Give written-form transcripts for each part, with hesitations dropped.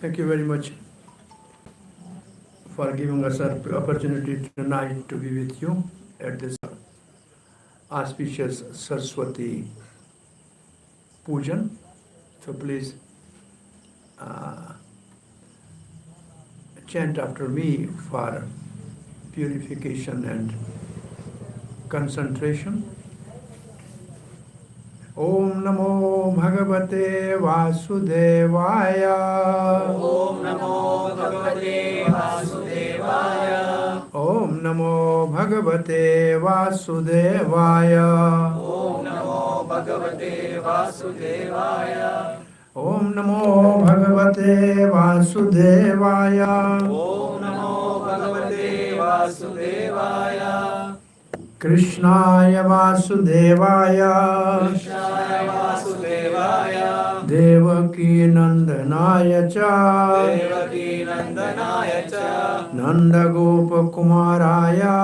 Thank you very much for giving us an opportunity tonight to be with you at this auspicious Saraswati Pujan. So please chant after me for purification and concentration. Om Namo Bhagavate Vasudevaya. Om Namo Bhagavate Vasudevaya. Om Namo Bhagavate Vasudevaya. Om Namo Bhagavate Vasudevaya. Om Namo Bhagavate Vasudevaya. Om Namo Bhagavate Vasudevaya. Krishnaya Vasudevaya. Krishnaya Vasudevaya. Devaki Nandanaya cha. Devaki Nandanaya cha. Nanda Gopa Kumaraya.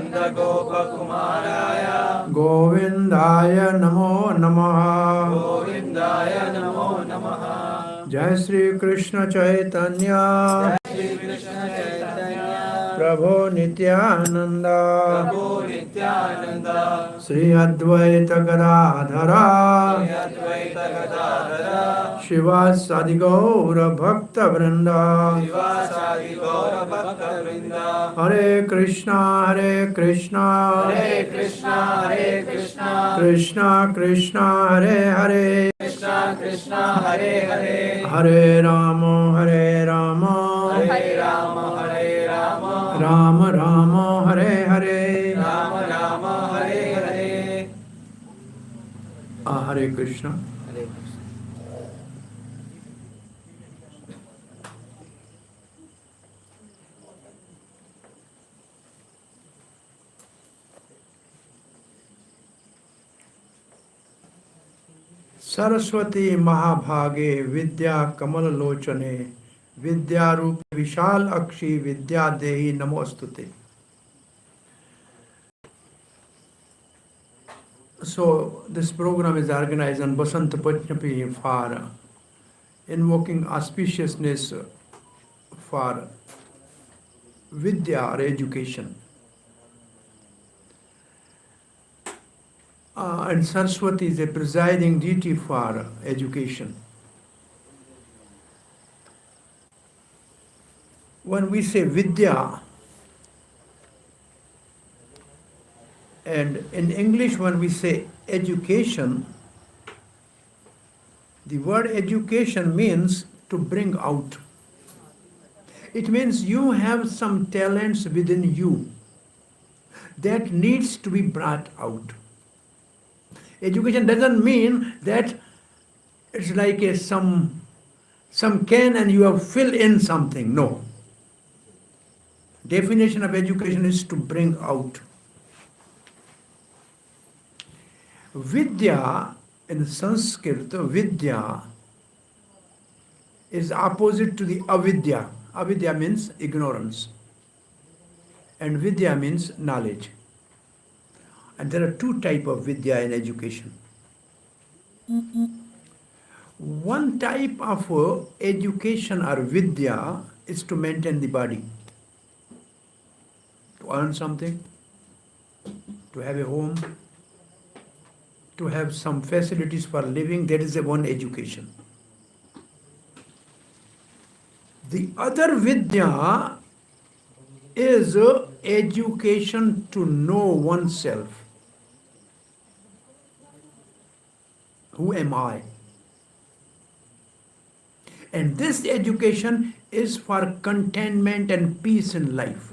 Nanda Gopa Kumaraya. Govindaya Namo Namaha. Govindaya Namo Namaha. Jai Shri Krishna Chaitanya. Shri Krishna Chaitanya. Prabhu Nityananda. Prabhu Nityananda. Sri Advaita Gadadhara. Shri Advaita Gadadhara. Shivasadi Gaura Bhakta Vrinda. Shivasadi Gaura Bhakta Vrinda. Hare Krishna, Hare Krishna. Hare Krishna, Hare Krishna. Krishna Krishna, Hare Hare. Krishna Krishna, Hare Hare. Hare Rama, Hare Rama. Hare Rama, Hare Rama. Rama Rama, Hare Hare. Rama Rama, Hare Hare. Hare Krishna. Hare Krishna. Saraswati महाभागे विद्या कमल लोचने विद्या रूप विशाल अक्षी विद्या देहि नमोस्तुते. So this program is organized on Basant Panchami for invoking auspiciousness for vidya or education. And Saraswati is a presiding deity for education. When we say vidya, and in English when we say education, the word education means to bring out. It means you have some talents within you that needs to be brought out. Education doesn't mean that it's like some can and you have filled in something. No. Definition of education is to bring out. Vidya in Sanskrit, vidya is opposite to the avidya. Avidya means ignorance. And vidya means knowledge. And there are two types of vidya in education. One type of education or vidya is to maintain the body, to earn something, to have a home, to have some facilities for living. That is the one education. The other vidya is education to know oneself. Who am I? And this education is for contentment and peace in life.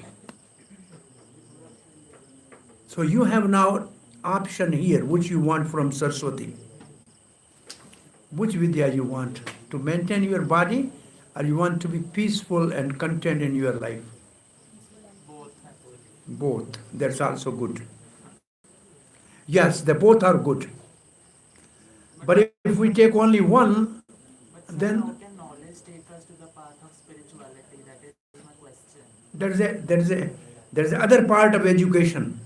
So you have now option here, which you want from Saraswati. Which vidya you want? To maintain your body, or you want to be peaceful and content in your life? Both. That's also good. Yes, the both are good. But if we take only one, then how can knowledge take us to the path of spirituality? That is my question. there's a other part of education.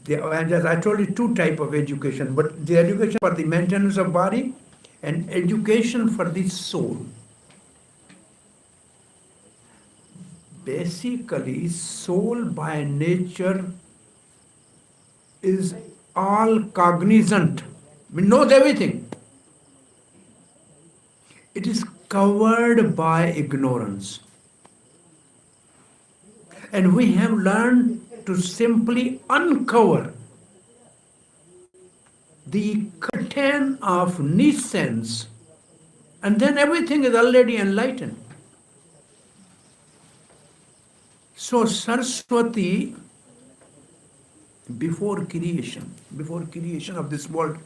I told you two type of education, but the education for the maintenance of body and education for the soul. Basically, soul by nature is all cognizant. It knows everything. It is covered by ignorance. And we have learned to simply uncover the curtain of nescience, and then everything is already enlightened. So Saraswati, before creation of this world,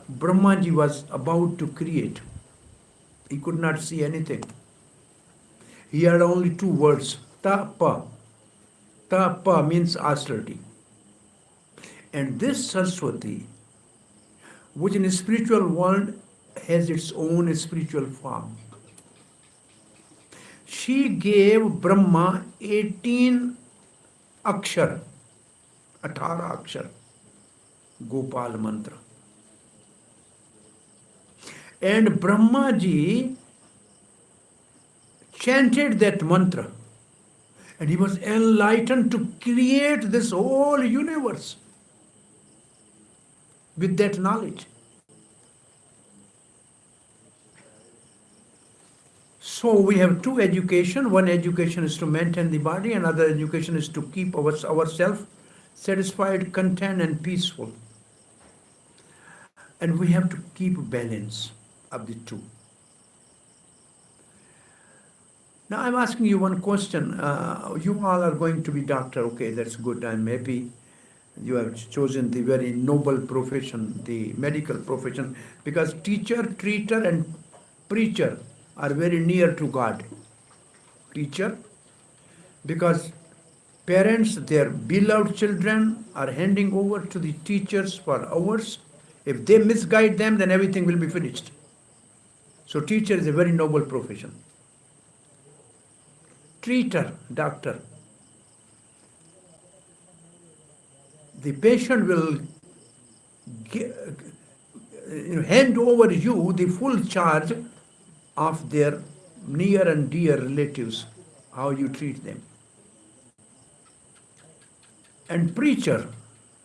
Brahmaji was about to create. He could not see anything. He had only two words, tapa. Tapa means austerity. And this Saraswati, which in the spiritual world has its own spiritual form, she gave Brahma 18 akshar, 18 akshar, Gopal mantra. And Brahmaji chanted that mantra, and he was enlightened to create this whole universe with that knowledge. So we have two education. One education is to maintain the body, another education is to keep ourselves satisfied, content, and peaceful. And we have to keep balance of the two. Now I'm asking you one question. You all are going to be doctor. Okay, that's good. I'm happy. You have chosen the very noble profession, the medical profession, because teacher, treater, and preacher are very near to God. Teacher, because parents, their beloved children, are handing over to the teachers for hours. If they misguide them, then everything will be finished. So teacher is a very noble profession. Treater, doctor. The patient will hand over you the full charge of their near and dear relatives, how you treat them. And preacher,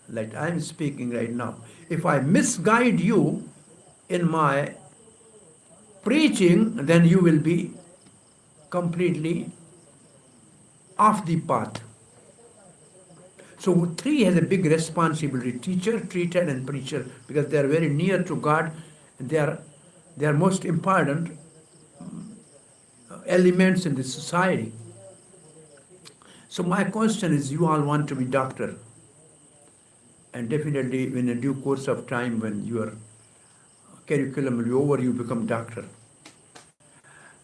like I'm speaking right now, if I misguide you in my preaching, then you will be completely off the path. So three has a big responsibility: teacher, treater, and preacher, because they are very near to God. And they are most important elements in the society. So my question is, you all want to be doctor, and definitely in a due course of time, when your curriculum will be over, you become doctor.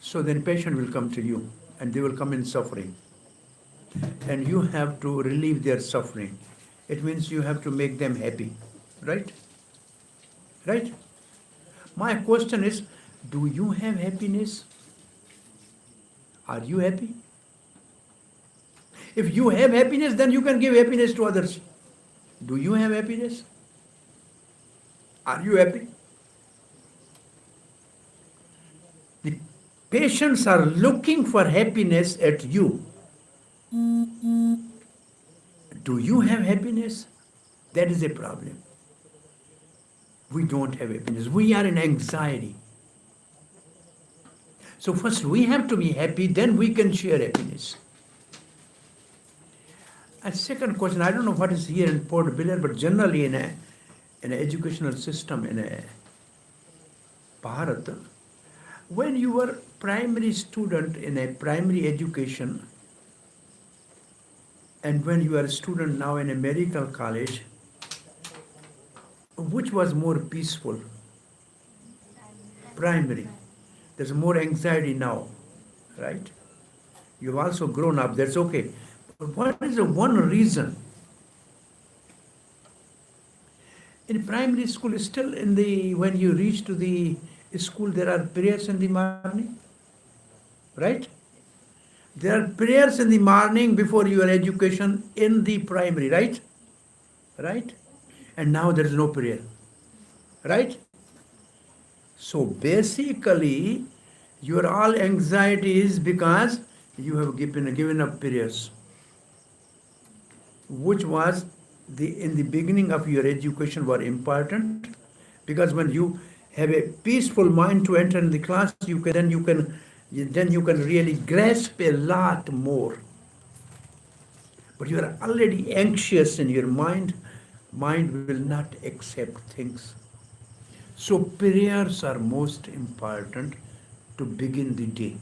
So then patient will come to you, and they will come in suffering, and you have to relieve their suffering. It means you have to make them happy, right? Right? My question is, do you have happiness? Are you happy? If you have happiness, then you can give happiness to others. Do you have happiness? Are you happy? The patients are looking for happiness at you. Do you have happiness? That is a problem. We don't have happiness. We are in anxiety. So first we have to be happy, then we can share happiness. And second question, I don't know what is here in Port Blair, but generally in an educational system in a Bharat, when you were primary student in a primary education, and when you are a student now in a medical college, which was more peaceful? Primary. There's more anxiety now, right? You've also grown up, that's okay. But what is the one reason? In primary school, still when you reach to the school, there are prayers in the morning, right? There are prayers in the morning before your education in the primary, right? Right? And now there is no prayer, right? So basically, Your all anxiety is because you have given up prayers, which was in the beginning of your education were important, because when you have a peaceful mind to enter in the class, you can really grasp a lot more. But you are already anxious in your mind will not accept things. So prayers are most important to begin the day.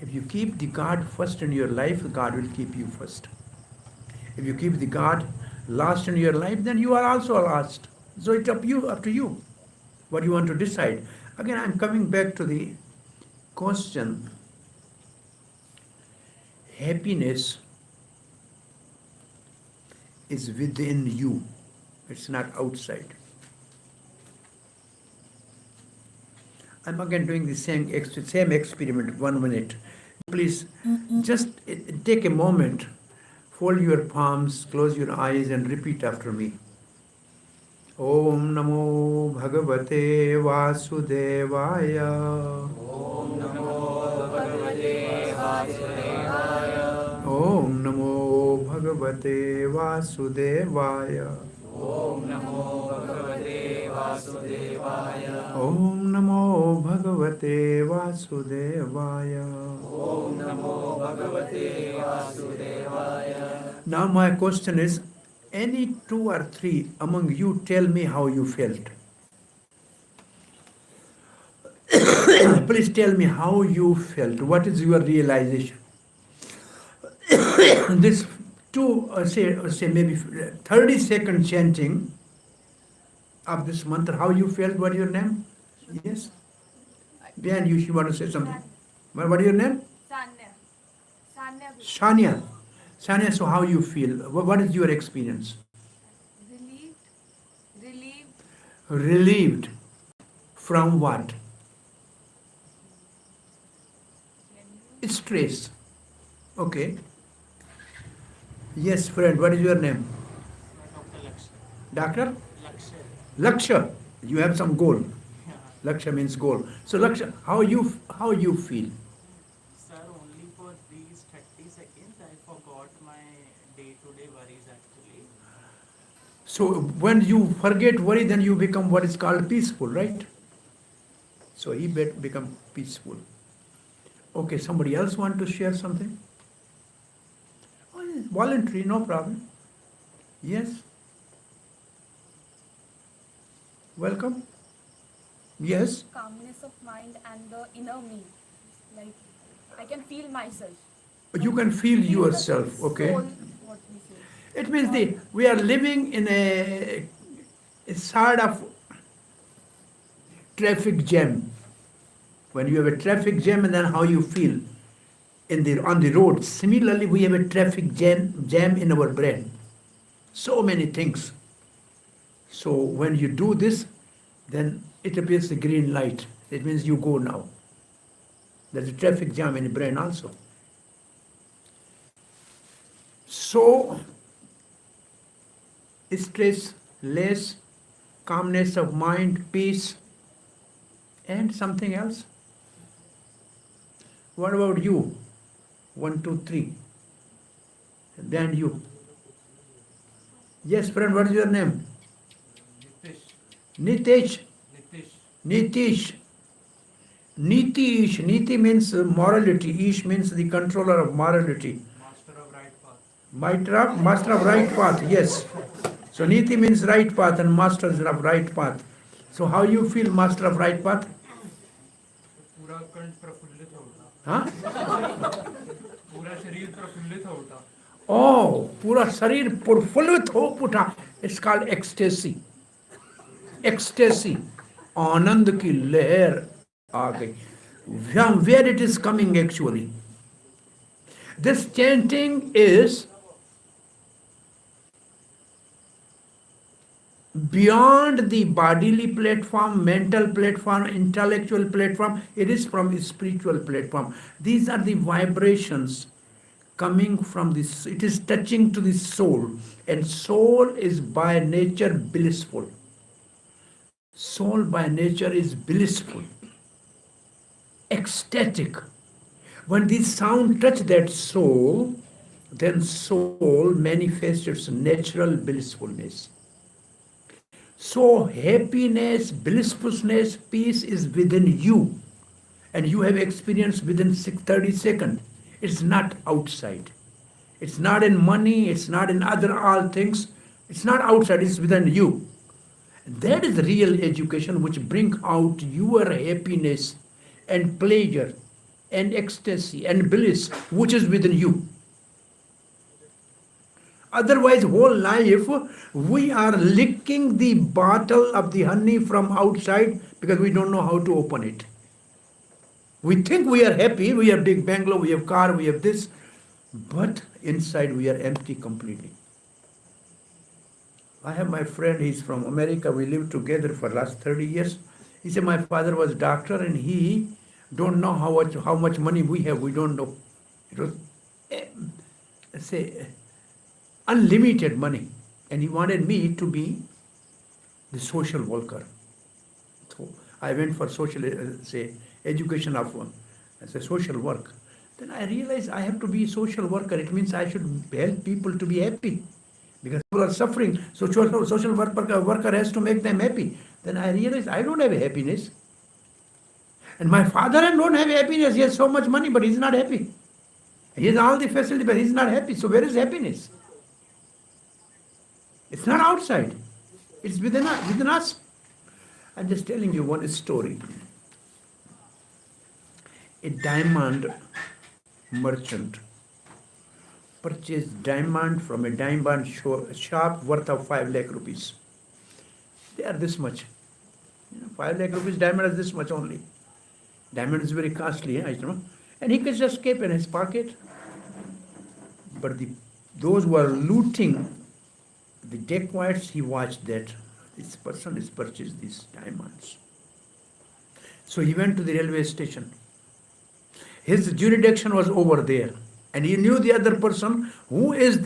If you keep the God first in your life, God will keep you first. If you keep the God last in your life, then you are also last. So it's up to you what you want to decide. Again, I'm coming back to the question. Happiness is within you. It's not outside. I'm again doing the same experiment, 1 minute. Please just take a moment, fold your palms, close your eyes, and repeat after me. Om Namo Bhagavate Vasudevaya. Om Namo Bhagavate Vasudevaya. Om Namo Bhagavate Vasudevaya. Om Namo Bhagavate Vasudevaya. Om Namo Bhagavate Vasudevaya. Om Namo Bhagavate Vasudevaya. Now my question is, any 2 or 3 among you tell me how you felt. Please tell me how you felt. What is your realization? This say maybe 30-second chanting of this mantra, how you felt, what is your name? Yes? Then you want to say something. What is your name? Shania. Shania, so how you feel? What is your experience? Relieved. Relieved. From what? Stress. Okay. Yes, friend, what is your name? Doctor? Laksha. You have some goal. Laksha means goal. So Laksha, how you feel? Sir, only for these 30 seconds I forgot my day-to-day worries actually. So when you forget worry, then you become what is called peaceful, right? So he become peaceful. Okay, somebody else want to share something? Oh, yes, voluntary, no problem. Yes. Welcome. Yes. Calmness of mind and the inner me. Like, I can feel myself. You can feel Feel yourself, the okay? soul, what we say. It means we are living in a sort of traffic jam. When you have a traffic jam, and then how you feel on the road. Similarly, we have a traffic jam in our brain. So many things. So when you do this, then it appears the green light. It means you go now. There's a traffic jam in the brain also. So, stress less, calmness of mind, peace, and something else. What about you? 1, 2, 3. Then you. Yes, friend, what is your name? Nitish. Nitesh. Nitish. Nitish. Niti means morality. Ish means the controller of morality. Master of right path. Master of right path, yes. So Niti means right path and master of right path. So how you feel master of right path? पूरा कंठ प्रफुल्लित होता. Huh? पूरा शरीर प्रफुल्लित होता. Oh, पूरा शरीर प्रफुल्लित हो उठा. It's called ecstasy. Ecstasy. आनंद की लहर आ गई. From where it is coming actually? This chanting is beyond the bodily platform, mental platform, intellectual platform. It is from the spiritual platform. These are the vibrations coming from this. It is touching to the soul, and soul is by nature blissful. Soul by nature is blissful, ecstatic. When the sound touch that soul, then soul manifests its natural blissfulness. So happiness, blissfulness, peace is within you, and you have experienced within 30 seconds. It's not outside. It's not in money, it's not in other all things. It's not outside, it's within you. That is real education which bring out your happiness and pleasure and ecstasy and bliss which is within you. Otherwise, whole life we are licking the bottle of the honey from outside because we don't know how to open it. We think we are happy, we have big bungalow, we have car, we have this, but inside we are empty completely. I have my friend, he's from America, we lived together for last 30 years. He said my father was doctor and he don't know how much money we have, we don't know. It was, say, unlimited money. And he wanted me to be the social worker. So I went for social, education of as a social work. Then I realized I have to be a social worker. It means I should help people to be happy. Because people are suffering. So social worker has to make them happy. Then I realized I don't have happiness. And my father don't have happiness. He has so much money, but he's not happy. He has all the facility, but he's not happy. So where is happiness? It's not outside. It's within us. I'm just telling you one story. A diamond merchant purchased diamond from a diamond shop worth of 5 lakh rupees. They are this much. 5 lakh rupees diamond is this much only. Diamond is very costly, and he could just keep in his pocket. But those who are looting, the dacoits, he watched that this person has purchased these diamonds. So he went to the railway station. His jurisdiction was over there. And he knew the other person who is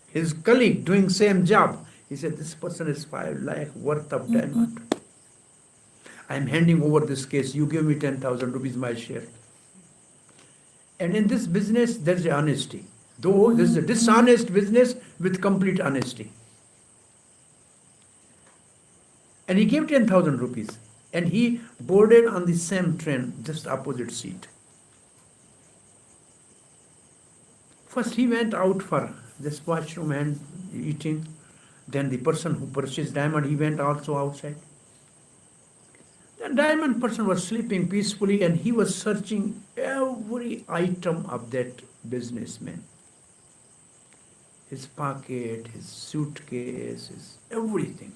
his colleague doing same job. He said, this person is 5 lakh worth of diamond. I am handing over this case. You give me 10,000 rupees my share. And in this business, there's honesty. Though this is a dishonest business with complete honesty. And he gave 10,000 rupees. And he boarded on the same train, just opposite seat. First he went out for this washroom and eating. Then the person who purchased diamond, he went also outside. The diamond person was sleeping peacefully and he was searching every item of that businessman. His pocket, his suitcase, his everything.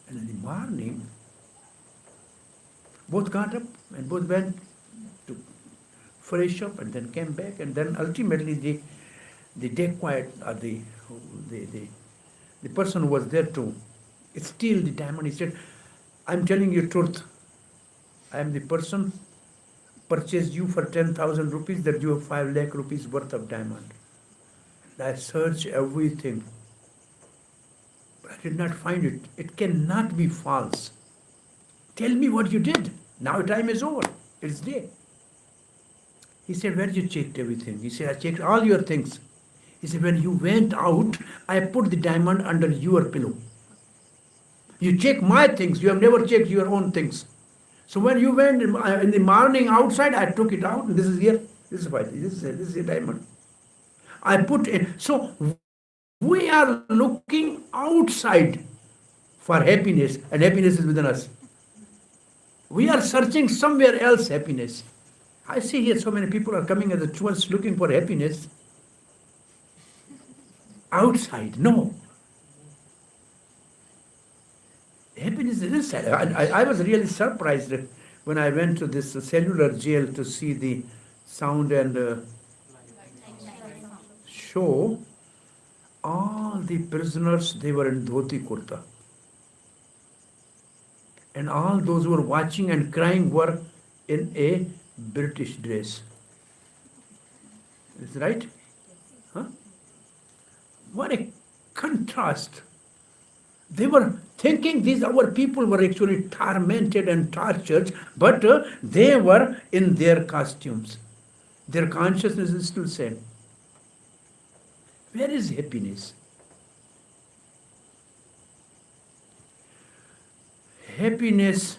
And in the morning, both got up and both went to fresh up and then came back, and then ultimately the dacoit or the person who was there to steal the diamond, he said, I'm telling you the truth. I am the person purchased you for 10,000 rupees that you have 5 lakh rupees worth of diamond. I searched everything, but I did not find it. It cannot be false. Tell me what you did. Now time is over. It's there. He said, where did you check everything? He said, I checked all your things. He said, when you went out, I put the diamond under your pillow. You check my things. You have never checked your own things. So when you went in the morning outside, I took it out. And this is here. This is why. This is a diamond. I put it. So we are looking outside for happiness, and happiness is within us. We are searching somewhere else happiness. I see here so many people are coming as a tourists looking for happiness outside. No. Happiness is inside. I was really surprised when I went to this cellular jail to see the sound and show. All the prisoners, they were in dhoti kurta. And all those who were watching and crying were in a British dress. Is that right? Huh? What a contrast. They were thinking these our people were actually tormented and tortured, but they were in their costumes. Their consciousness is still same. Where is happiness? Happiness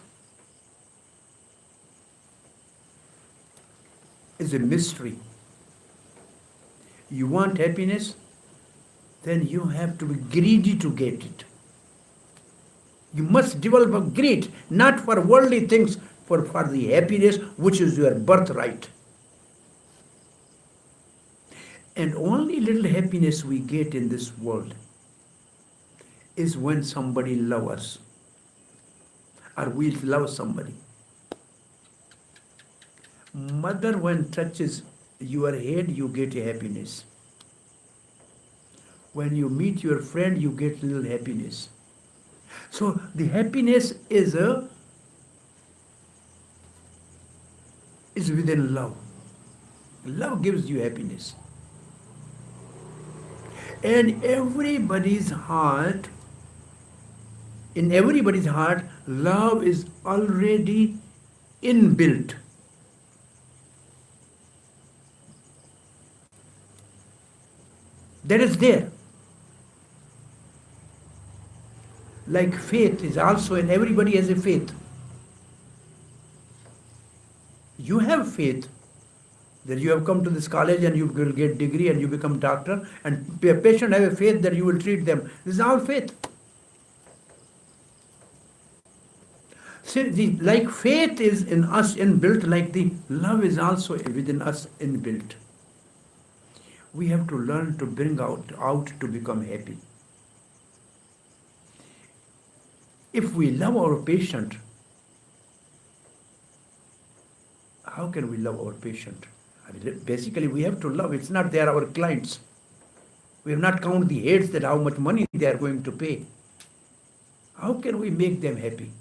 is a mystery. You want happiness? Then you have to be greedy to get it. You must develop a greed, not for worldly things, for the happiness which is your birthright. And only little happiness we get in this world is when somebody loves us, or we love somebody. Mother, when touches your head, you get happiness. When you meet your friend, you get little happiness. So the happiness is within love. Love gives you happiness. And everybody's heart, in everybody's heart, love is already inbuilt. That is there. Like faith is also, and everybody has a faith. You have faith that you have come to this college and you will get degree and you become doctor, and a patient have a faith that you will treat them. This is all faith. See, like faith is in us inbuilt, like the love is also within us inbuilt. We have to learn to bring out to become happy. If we love our patient, how can we love our patient? I mean, basically, we have to love. It's not they are our clients. We have not counted the heads that how much money they are going to pay. How can we make them happy?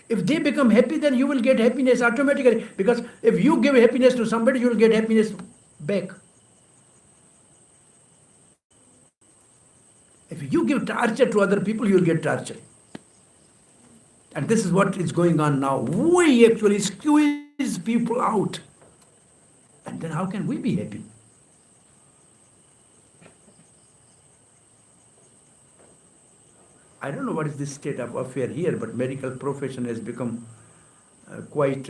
If they become happy, then you will get happiness automatically. Because if you give happiness to somebody, you will get happiness back. If you give torture to other people, you will get torture. And this is what is going on now. We actually squeeze people out. And then how can we be happy? I don't know what is this state of affair here, but medical profession has become quite,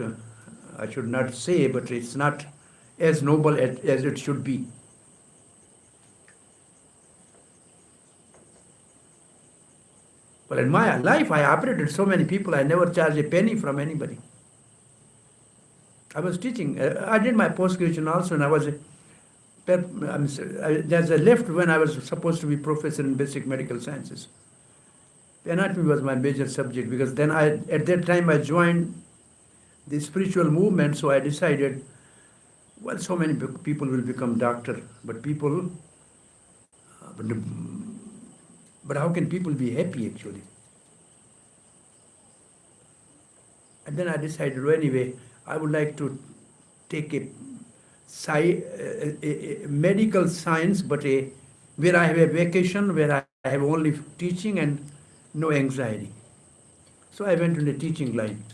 I should not say, but it's not as noble as it should be. Well, in my life, I operated so many people, I never charged a penny from anybody. I was teaching. I did my post-graduation also, and I was there's a left when I was supposed to be professor in basic medical sciences. Anatomy was my major subject, because then at that time I joined the spiritual movement, so I decided, well, so many people will become doctor, but how can people be happy actually? And then I decided, well, anyway, I would like to take a medical science, but where I have a vacation, where I have only teaching and no anxiety. So I went in the teaching line.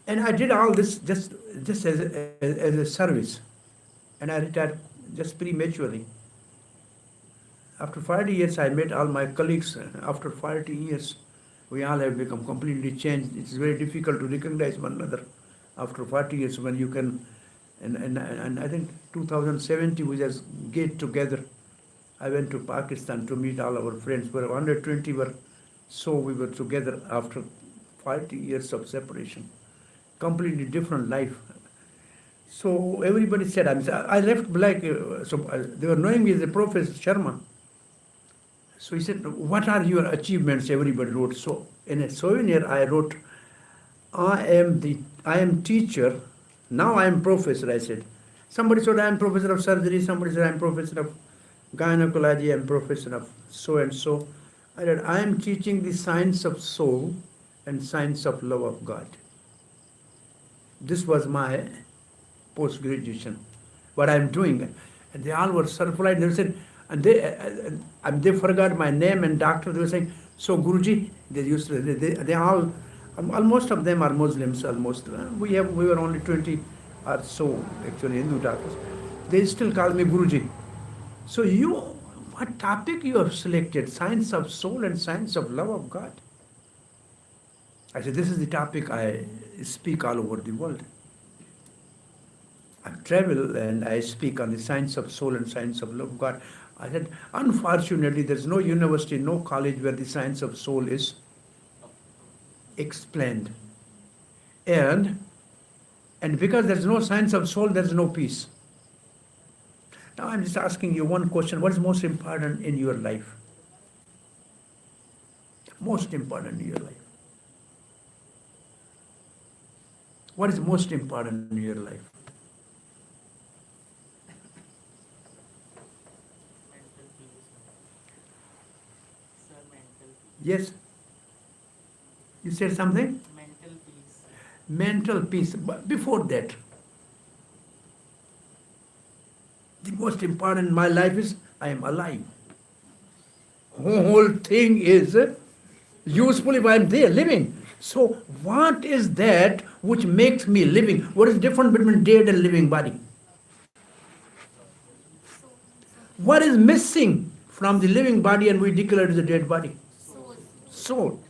And I did all this just as a service. And I retired just prematurely. After 40 years, I met all my colleagues. After 40 years, we all have become completely changed. It's very difficult to recognize one another after 40 years when you can. And I think 2017 we just get together. I went to Pakistan to meet all our friends. We were 120 we were together after 40 years of separation. Completely different life. So everybody said, I left Black, they were knowing me as a Professor Sharma. So he said, what are your achievements? Everybody wrote. So in a souvenir, I wrote, I am teacher, now I am professor, I said. Somebody said, I am professor of surgery, somebody said, I am professor of gynecology, I am professor of so and so. I said, I am teaching the science of soul and science of love of God. This was my post-graduation, what I am doing. And they all were surprised. They said, And they forgot my name, and doctor, they were saying, so Guruji, they used to, they all, almost of them are Muslims, almost. We were only 20 or so, actually, Hindu doctors. They still call me Guruji. So what topic you have selected? Science of soul and science of love of God. I said, this is the topic I speak all over the world. I travel and I speak on the science of soul and science of love of God. I said, unfortunately, there's no university, no college where the science of soul is explained. And because there's no science of soul, there's no peace. Now I'm just asking you one question. What is most important in your life? Most important in your life. What is most important in your life? Mental peace. Sir, mental peace. Yes? You said something? Mental peace. Mental peace. But before that, the most important in my life is I am alive. Whole thing is useful if I am there, living. So what is that which makes me living? What is the difference between dead and living body? What is missing from the living body and we declare it as a dead body? Soul.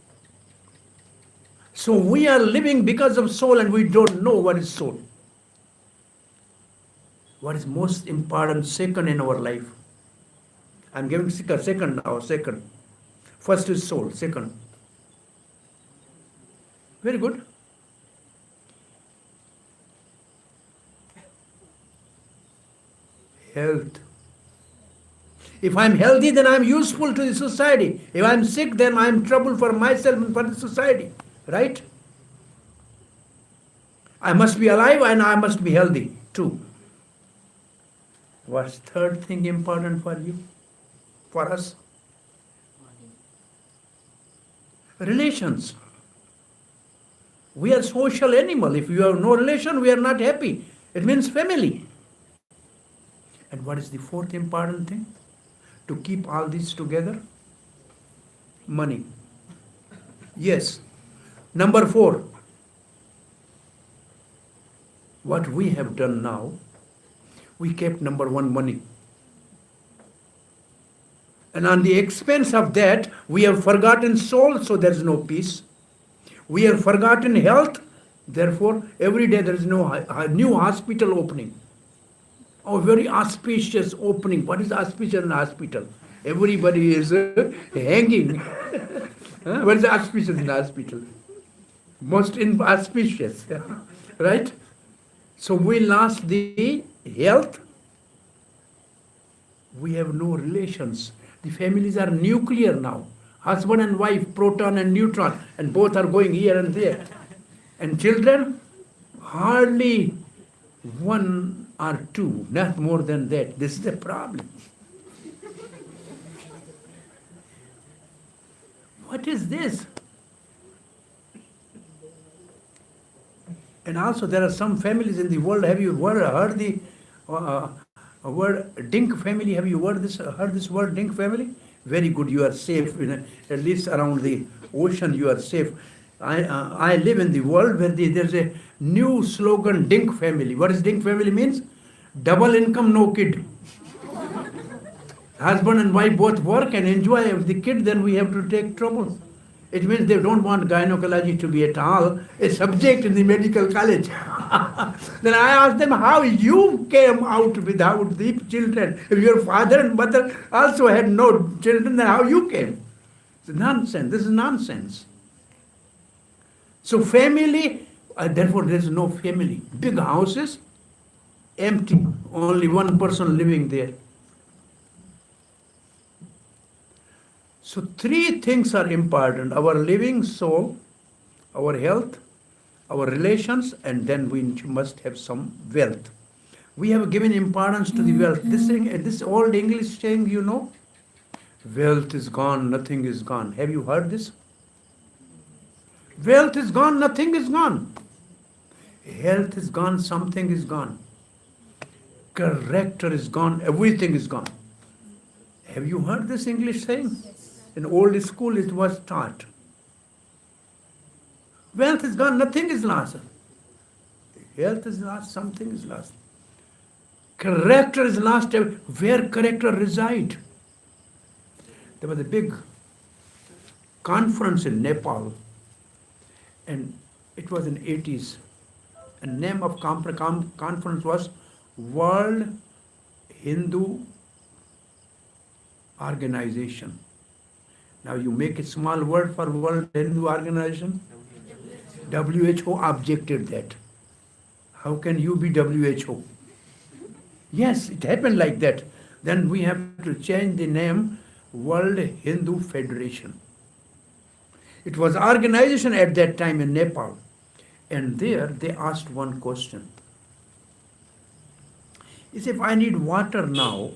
So we are living because of soul and we don't know what is soul. What is most important second in our life? I'm giving second now, second. First is soul, second. Very good. Health. If I'm healthy, then I'm useful to the society. If I'm sick, then I'm trouble for myself and for the society. Right? I must be alive and I must be healthy too. What's third thing important for you? For us? Relations. We are social animal. If you have no relation, we are not happy. It means family. And what is the fourth important thing? To keep all this together? Money. Yes. Number 4. What we have done now, we kept number 1, money. And on the expense of that, we have forgotten soul, so there is no peace. We have forgotten health, therefore every day there is no new hospital opening. Oh, very auspicious opening. What is auspicious in hospital? Everybody is hanging. What is auspicious in hospital? Most inauspicious, right? So we lost the health. We have no relations. The families are nuclear now. Husband and wife, proton and neutron, and both are going here and there. And children, hardly 1 or 2, not more than that. This is a problem. What is this? And also there are some families in the world. Have you heard the word Dink family? Have you heard this word Dink family? Very good. You are safe. At least around the ocean, you are safe. I live in the world where there's a new slogan, Dink family. What does Dink family means? Double income, no kid. Husband and wife both work and enjoy. If the kid, then we have to take trouble. It means they don't want gynecology to be at all a subject in the medical college. Then I asked them how you came out without the children. If your father and mother also had no children, then how you came? It's nonsense. This is nonsense. So family, therefore there is no family. Big houses, empty. Only one person living there. So 3 things are important: our living soul, our health, our relations, and then we must have some wealth. We have given importance to the wealth. This old English saying, wealth is gone, nothing is gone. Have you heard this? Wealth is gone, nothing is gone. Health is gone, something is gone. Character is gone, everything is gone. Have you heard this English saying? In old school it was taught. Wealth is gone, nothing is lost. Health is lost, something is lost. Character is lost, where character reside. There was a big conference in Nepal, and it was in 80s. The name of conference was World Hindu Organization. Now you make a small word for World Hindu Organization. WHO objected that. How can you be WHO? Yes, it happened like that. Then we have to change the name World Hindu Federation. It was organization at that time in Nepal. And there they asked one question. He said, if I need water now,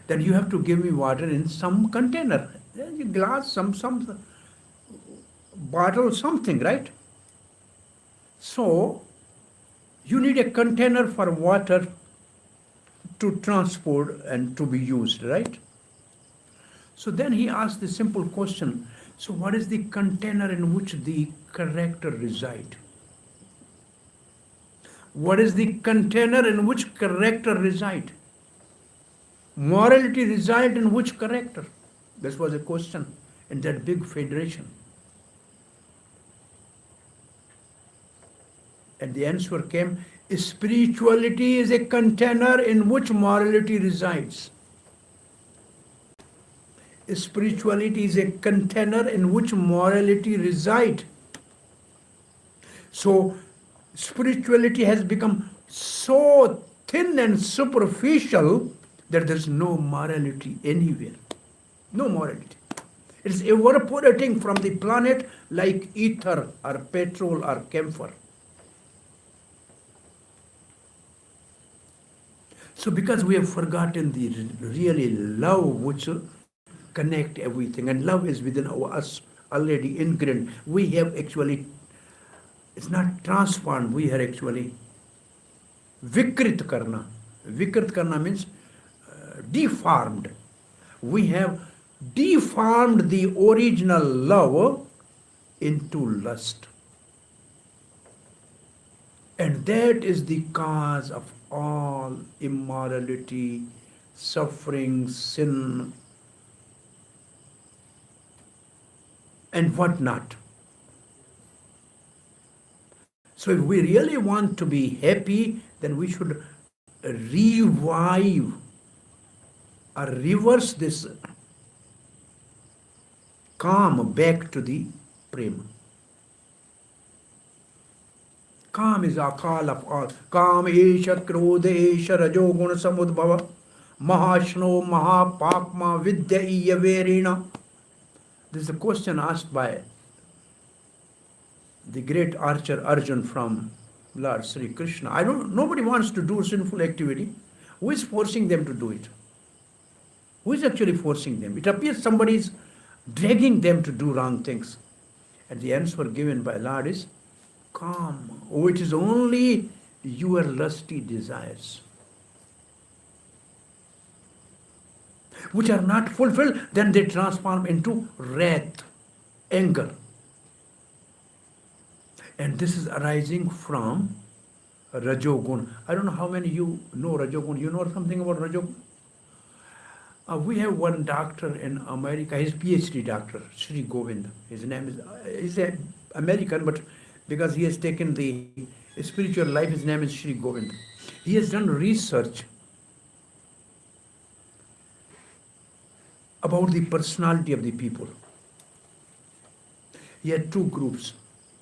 then you have to give me water in some container. A glass, some bottle, something, right? So, you need a container for water to transport and to be used, right? So then he asked the simple question, so what is the container in which the character reside? What is the container in which character reside? Morality reside in which character? This was a question in that big federation. And the answer came, spirituality is a container in which morality resides. Spirituality is a container in which morality resides. So, spirituality has become so thin and superficial that there's no morality anywhere. No morality. It's evaporating from the planet like ether or petrol or camphor. So because we have forgotten the really love which connect everything, and love is within us already ingrained, we have actually, it's not transformed, we are actually vikrit karna. Vikrit karna means deformed. We have deformed the original love into lust. And that is the cause of all immorality, suffering, sin, and whatnot. So if we really want to be happy, then we should revive or reverse this calm back to the prema. Calm is a call of all. Calm esha krodha esha rajo guna samudbhava mahashno mahapapma vidya iya verina. This is a question asked by the great archer Arjun from Lord Sri Krishna. Nobody wants to do sinful activity. Who is forcing them to do it? Who is actually forcing them? It appears somebody is dragging them to do wrong things. And the answer given by Lord is, calm. Oh, it is only your lusty desires which are not fulfilled, then they transform into wrath, anger. And this is arising from Rajogun. I don't know how many you know Rajogun. You know something about Rajogun? We have one doctor in America, he's PhD doctor, Sri Govind. His name is, he's an American, but because he has taken the spiritual life, his name is Sri Govind. He has done research about the personality of the people. He had two groups.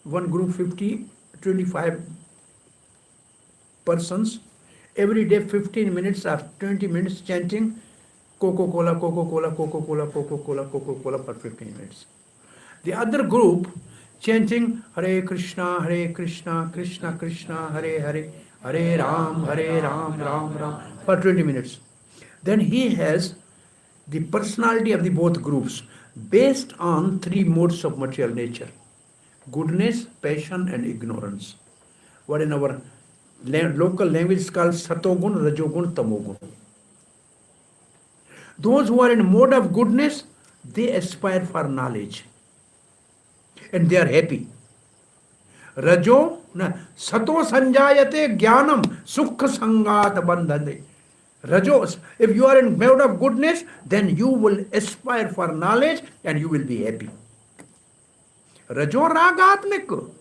One group 25 persons, every day 15 minutes or 20 minutes chanting Coca-Cola, Coca-Cola, Coca-Cola, Coca-Cola, Coca-Cola for 15 minutes. The other group chanting Hare Krishna, Krishna Krishna, Hare Hare, Hare Ram, Ram Ram for 20 minutes. Then he has the personality of the both groups based on three modes of material nature: goodness, passion, and ignorance. What in our local language is called Satogun, Rajogun, Tamogun. Those who are in mode of goodness, they aspire for knowledge and they are happy. Rajo, sato sanjayate jnanam sukha sangat bandhane. Rajo, if you are in mode of goodness, then you will aspire for knowledge and you will be happy. Rajo ragatmik.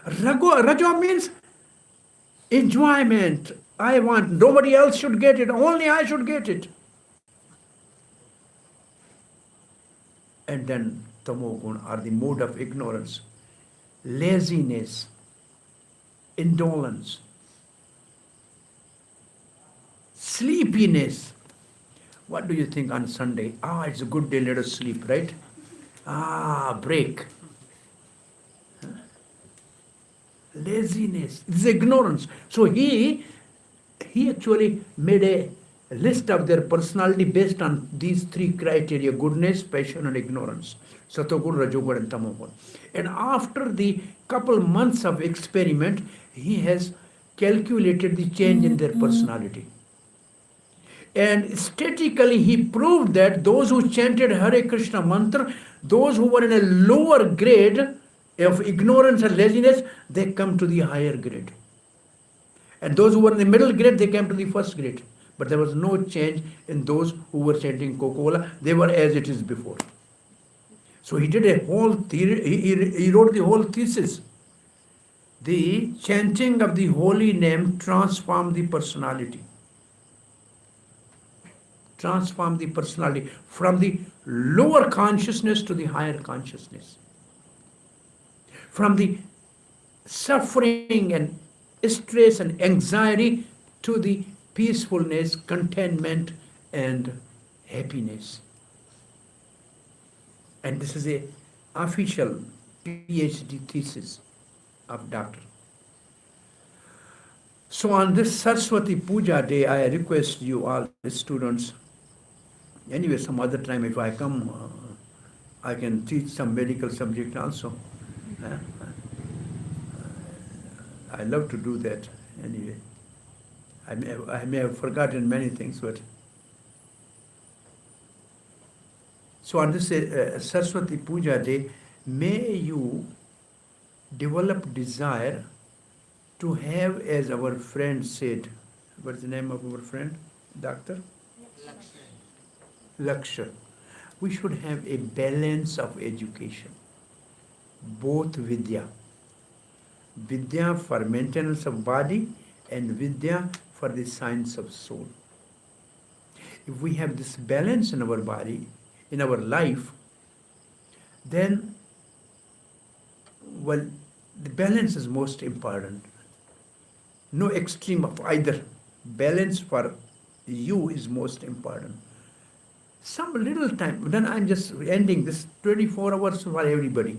Rajo means enjoyment. I want, nobody else should get it, only I should get it. And then tamogun are the mode of ignorance, laziness, indolence, sleepiness. What do you think on Sunday? It's a good day, let us sleep, right? Break. Laziness, this is ignorance. So he actually made a list of their personality based on these three criteria: goodness, passion, and ignorance. Satogun, Rajogun, and Tamogun. And after the couple months of experiment, he has calculated the change in their personality. And statistically, he proved that those who chanted Hare Krishna mantra, those who were in a lower grade of ignorance and laziness, they come to the higher grade. And those who were in the middle grade, they came to the first grade. But there was no change in those who were chanting Coca-Cola. They were as it is before. So he did a whole theory, he wrote the whole thesis. The chanting of the holy name transformed the personality. Transform the personality from the lower consciousness to the higher consciousness. From the suffering and stress and anxiety to the peacefulness, contentment, and happiness. And this is a official PhD thesis of doctor. So on this Saraswati Puja day, I request you all the students, anyway, some other time if I come, I can teach some medical subject also. I love to do that anyway. I may have forgotten many things, but so on this Saraswati Puja day, may you develop desire to have, as our friend said, what's the name of our friend, doctor? Lakshya. We should have a balance of education, both Vidya. Vidya for maintenance of body and Vidya for the science of soul. If we have this balance in our body, in our life, then, well, the balance is most important. No extreme of either. Balance for you is most important. Some little time, then I'm just ending this 24 hours for everybody.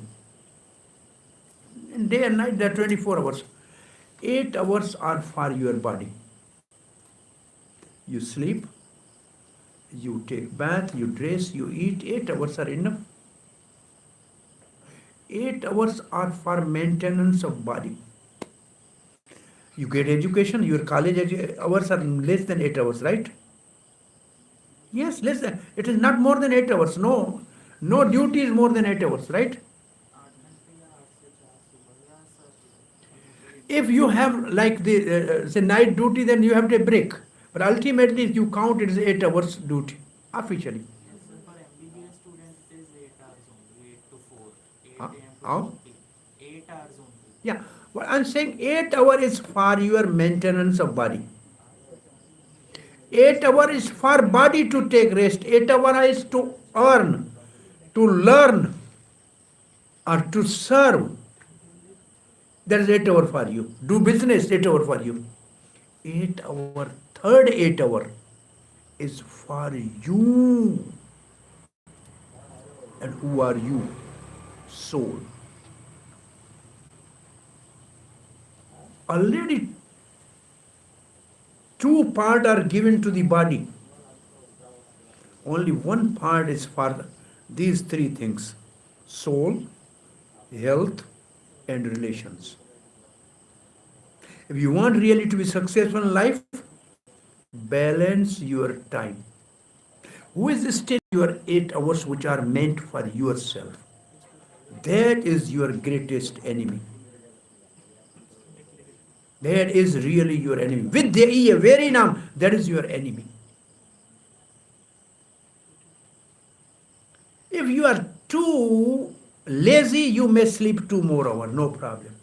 And day and night, there are 24 hours. 8 hours are for your body. You sleep, you take bath, you dress, you eat. 8 hours are enough. 8 hours are for maintenance of body. You get education, your college hours are less than 8 hours, right? Yes, less than. It is not more than 8 hours. No duty is more than 8 hours, right? If you have like the say night duty, then you have to break. But ultimately, if you count, it is 8 hours duty officially. For MBBS student, it is 8 hours only, 8 to 4, 8 Huh? a.m. to How? 4 p.m. 8 hours only. Yeah, but I'm saying 8 hours is for your maintenance of body. 8 hours is for body to take rest. 8 hours is to earn, to learn, or to serve. That is 8 hours for you. Do business, 8 hours for you. 8 hour, third 8 hour is for you. And who are you? Soul. Already 2 parts are given to the body. Only 1 part is for these 3 things: soul, health, and relations. If you want really to be successful in life, balance your time. Who is still your 8 hours which are meant for yourself? That is your greatest enemy. That is really your enemy. With the very name, that is your enemy. If you are too lazy, you may sleep 2 more hours, no problem.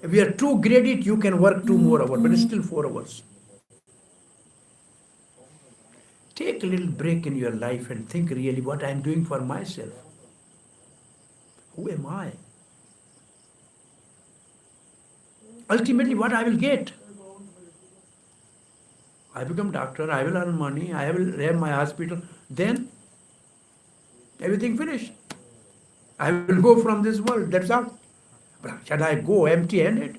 If you are too greedy, you can work 2 more hours, but it's still 4 hours. Take a little break in your life and think really what I am doing for myself. Who am I? Ultimately, what I will get? I become doctor, I will earn money, I will have my hospital, then everything finished. I will go from this world, that's all. But should I go empty-handed?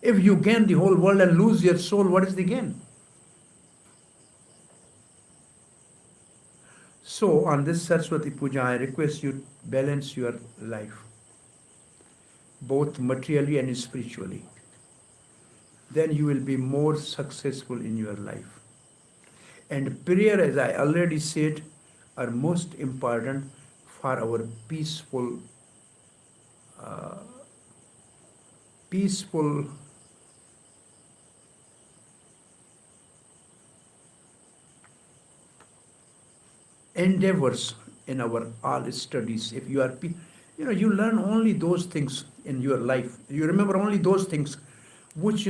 If you gain the whole world and lose your soul, what is the gain? So on this Saraswati Puja, I request you balance your life, both materially and spiritually. Then you will be more successful in your life. And prayer, as I already said, are most important for our peaceful endeavors in our all studies. If you are, you learn only those things in your life. You remember only those things which,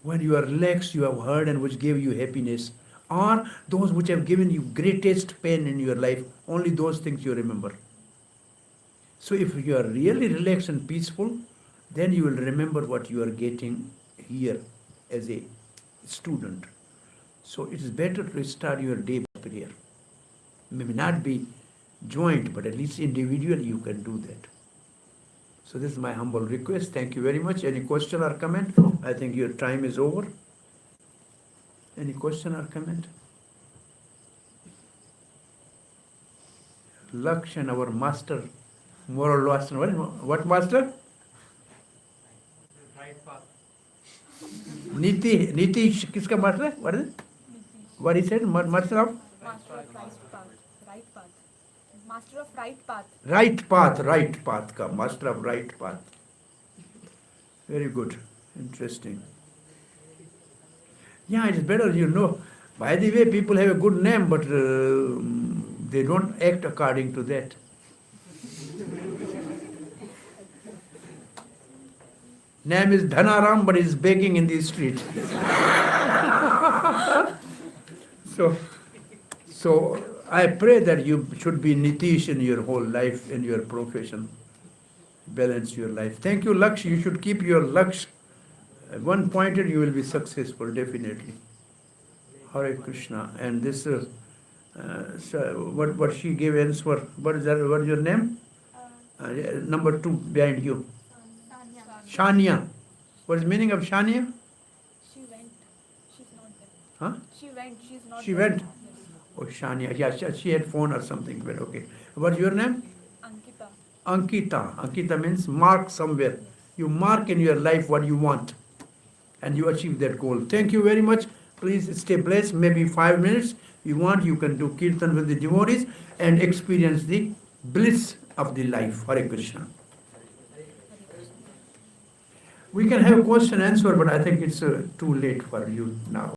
when you are relaxed, you have heard and which gave you happiness, or those which have given you greatest pain in your life. Only those things you remember. So if you are really relaxed and peaceful, then you will remember what you are getting here as a student. So it is better to start your day by prayer. Maybe not be joint, but at least individually you can do that. So this is my humble request. Thank you very much. Any question or comment? I think your time is over. Any question or comment? Lakshan, our master, moral master. What master? Right path. Niti, kiska master? What is it? What he said? Master of? Master of right path. Right path. Master of right path. Right path ka, master of right path. Very good. Interesting. Yeah, it's better, By the way, people have a good name, but they don't act according to that. Name is Dhanaram, but he's begging in the street. So I pray that you should be Nitish in your whole life, in your profession. Balance your life. Thank you, Laksh. You should keep your Laksh one pointed, you will be successful, definitely. Hare Krishna. And this, so what she gave answer, what is your name? Number 2 behind you. Shania. What is the meaning of Shania? She went. She's not there. Huh? She went. She's not She there. went. Oh, Shania. Yeah, she had phone or something. But okay. What's your name? Ankita. Ankita. Ankita means mark somewhere. You mark in your life what you want, and you achieve that goal. Thank you very much. Please stay blessed. Maybe 5 minutes. If you want, you can do kirtan with the devotees and experience the bliss of the life. Hare Krishna. We can have question answer, but I think it's too late for you now.